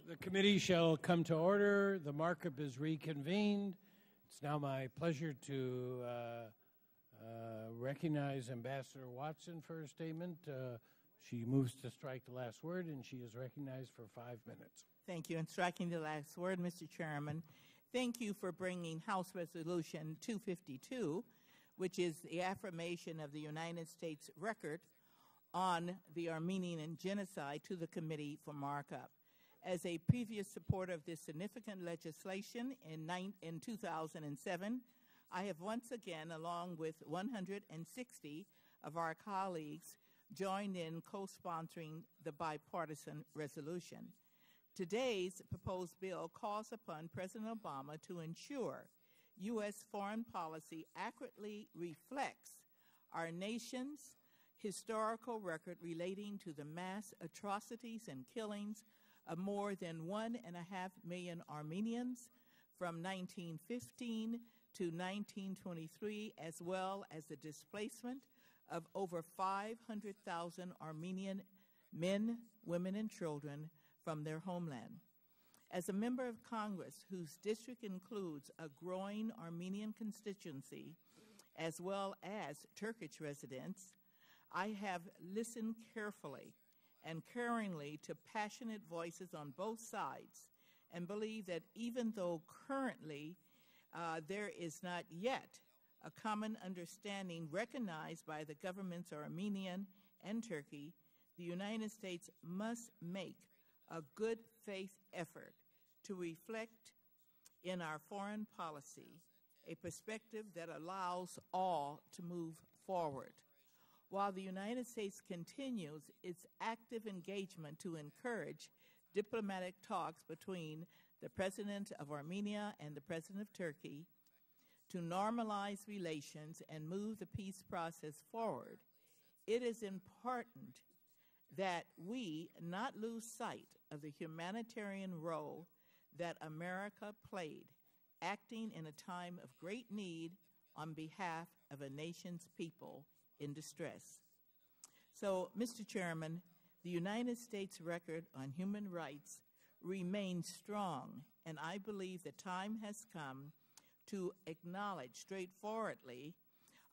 The committee shall come to order. The markup is reconvened. It's now my pleasure to recognize Ambassador Watson for her statement. She moves to strike the last word, and she is recognized for 5 minutes. Thank you. And striking the last word, Mr. Chairman, thank you for bringing House Resolution 252, which is the affirmation of the United States record on the Armenian Genocide, to the committee for markup. As a previous supporter of this significant legislation in 2007, I have once again, along with 160 of our colleagues, joined in co-sponsoring the bipartisan resolution. Today's proposed bill calls upon President Obama to ensure U.S. foreign policy accurately reflects our nation's historical record relating to the mass atrocities and killings of more than 1.5 million Armenians from 1915 to 1923, as well as the displacement of over 500,000 Armenian men, women, and children from their homeland. As a member of Congress whose district includes a growing Armenian constituency, as well as Turkish residents, I have listened carefully and caringly to passionate voices on both sides, and believe that even though currently there is not yet a common understanding recognized by the governments of Armenia and Turkey, the United States must make a good faith effort to reflect in our foreign policy a perspective that allows all to move forward. While the United States continues its active engagement to encourage diplomatic talks between the President of Armenia and the President of Turkey to normalize relations and move the peace process forward, it is important that we not lose sight of the humanitarian role that America played, acting in a time of great need on behalf of a nation's people in distress. So, Mr. Chairman, the United States record on human rights remains strong, and I believe the time has come to acknowledge straightforwardly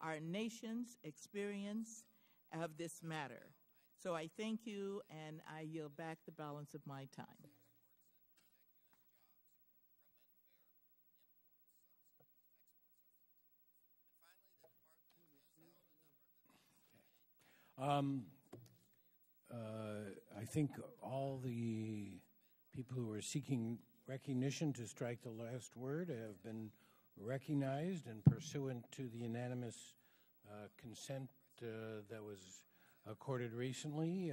our nation's experience of this matter. So I thank you, and I yield back the balance of my time. I think all the people who are seeking recognition to strike the last word have been recognized, and pursuant to the unanimous consent that was accorded recently,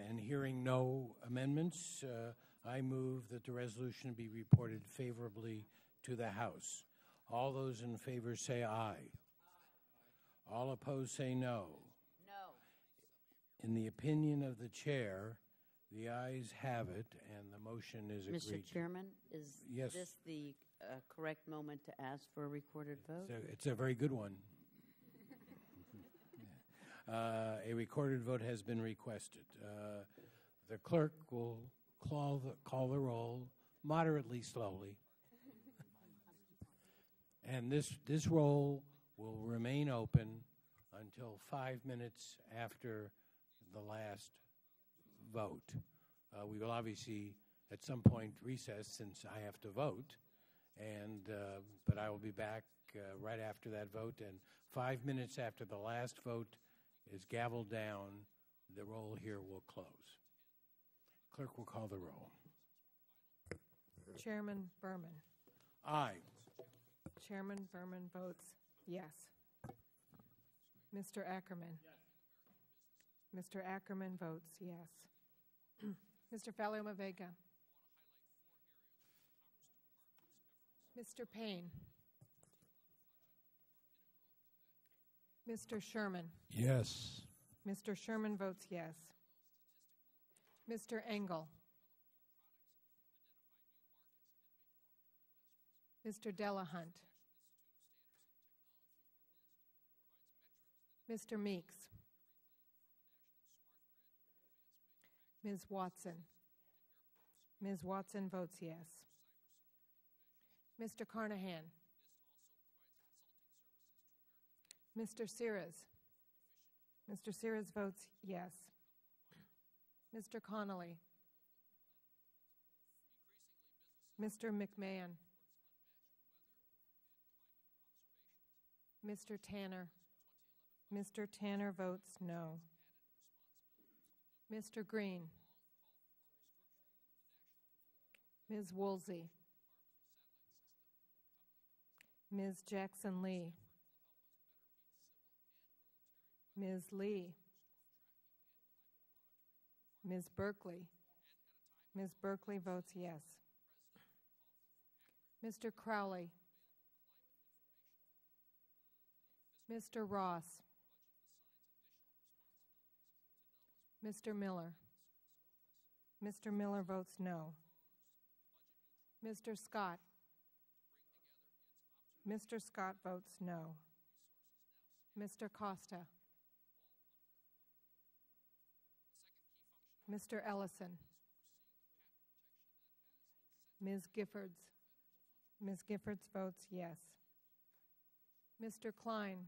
and hearing no amendments, I move that the resolution be reported favorably to the House. All those in favor say aye. All opposed say no. In the opinion of the chair, the ayes have it, and the motion is agreed. Mr. Chairman, is this the correct moment to ask for a recorded vote? It's a very good one. A recorded vote has been requested. The clerk will call the roll moderately slowly, and this roll will remain open until 5 minutes after the last vote. We will obviously at some point recess since I have to vote, but I will be back right after that vote, and 5 minutes after the last vote is gavelled down, the roll here will close. Clerk will call the roll. Chairman Berman. Aye. Chairman Berman votes yes. Mr. Ackerman. Yes. Mr. Ackerman votes yes. Mr. Falumavega. Mr. Payne. Mr. Sherman. Yes. Mr. Sherman votes yes. Mr. Engel. Mr. Delahunt. Mr. Meeks. Ms. Watson. Ms. Watson votes yes. Mr. Carnahan. Mr. Sears. Mr. Sears votes yes. Mr. Connolly. Mr. McMahon. Mr. Tanner. Mr. Tanner votes no. Mr. Green. Ms. Woolsey. Ms. Jackson Lee. Ms. Lee. Ms. Berkeley. Ms. Berkeley votes yes. Mr. Crowley. Mr. Ross. Mr. Miller. Mr. Miller votes no. Mr. Scott. Mr. Scott votes no. Mr. Costa. Mr. Ellison. Ms. Giffords. Ms. Giffords votes yes. Mr. Klein.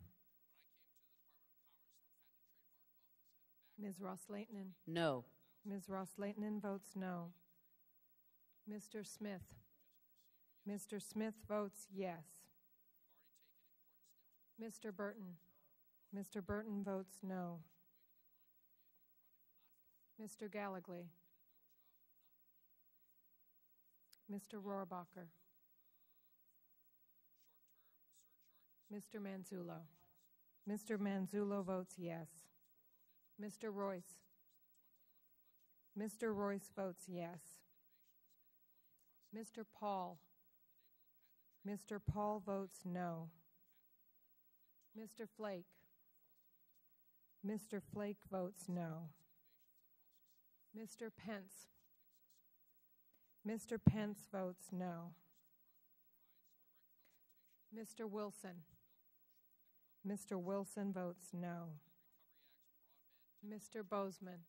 Ms. Ross-Lehtinen. No. Ms. Ross-Lehtinen votes no. Mr. Smith. Mr. Smith votes yes. Mr. Burton. Mr. Burton votes no. Mr. Gallagher. Mr. Rohrabacher. Mr. Manzullo. Mr. Manzullo votes yes. Mr. Royce. Mr. Royce votes yes. Mr. Paul. Mr. Paul votes no. Mr. Flake. Mr. Flake votes no. Mr. Pence. Mr. Pence votes no. Mr. Wilson. Mr. Wilson votes no. Mr. Bozeman.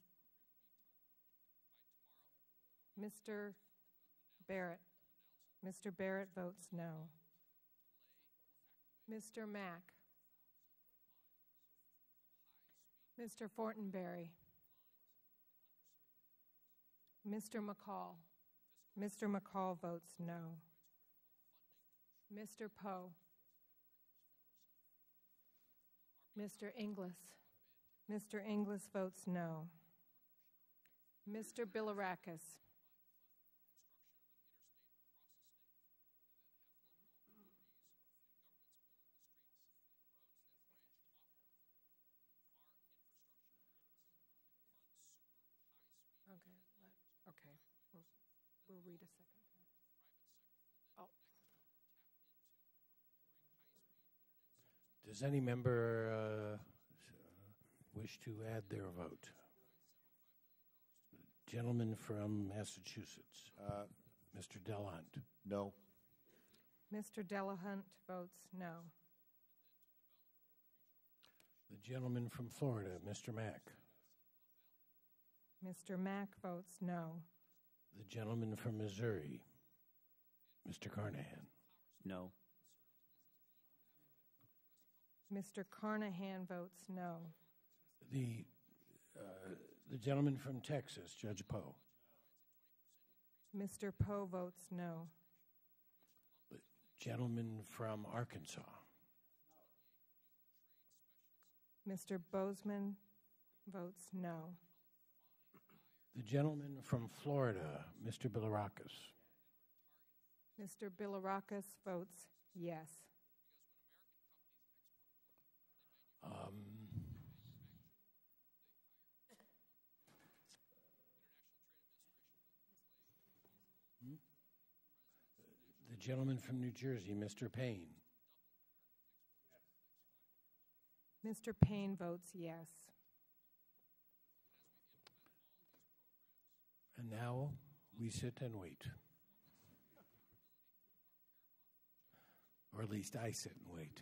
Mr. Barrett. Mr. Barrett votes no. Mr. Mack. Mr. Fortenberry. Mr. McCall. Mr. McCall votes no. Mr. Poe. Mr. Inglis. Mr. Inglis votes no. Mr. Bilirakis. Okay. We'll read a second. Oh. Does any member wish to add their vote? Gentleman from Massachusetts, Mr. Delahunt. No. Mr. Delahunt votes no. The gentleman from Florida, Mr. Mack. Mr. Mack votes no. The gentleman from Missouri, Mr. Carnahan. No. Mr. Carnahan votes no. The gentleman from Texas, Judge Poe. Mr. Poe votes no. The gentleman from Arkansas. Mr. Bozeman votes no. The gentleman from Florida, Mr. Bilirakis. Mr. Bilirakis votes yes. The gentleman from New Jersey, Mr. Payne. Mr. Payne votes yes. And now we sit and wait. Or at least I sit and wait.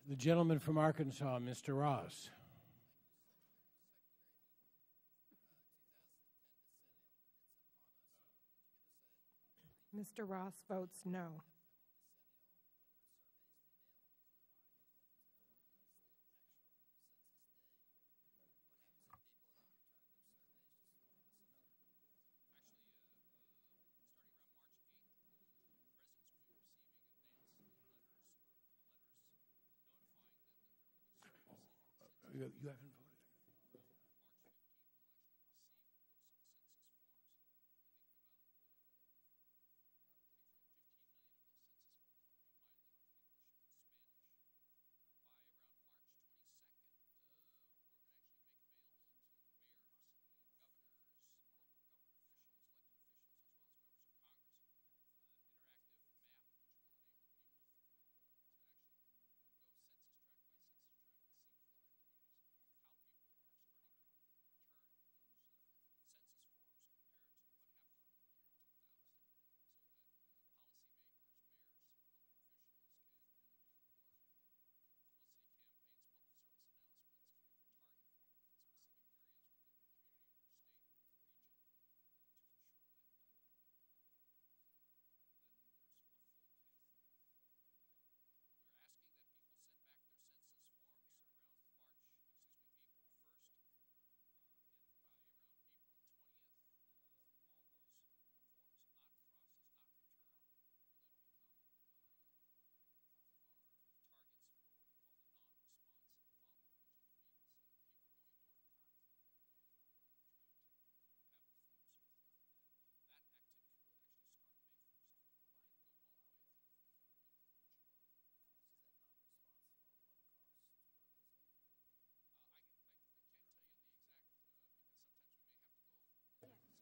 The gentleman from Arkansas, Mr. Ross. Mr. Ross votes no. You haven't voted.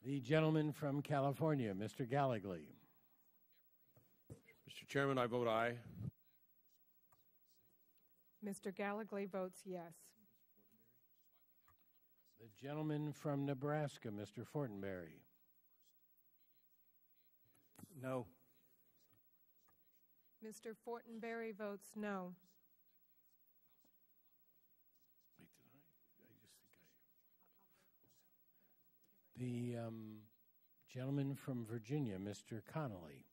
The gentleman from California, Mr. Gallagly. Mr. Chairman, I vote aye. Mr. Gallagly votes yes. The gentleman from Nebraska, Mr. Fortenberry. No. Mr. Fortenberry votes no. Wait, the gentleman from Virginia, Mr. Connolly.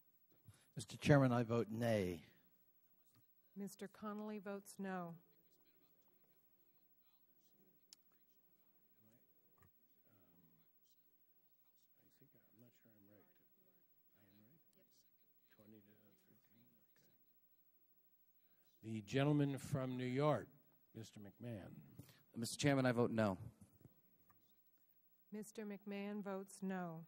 Mr. Chairman, I vote nay. Mr. Connolly votes no. I'm not sure I'm right. I am right? Yep. 20 to 13, okay. The gentleman from New York, Mr. McMahon. Mr. Chairman, I vote no. Mr. McMahon votes no.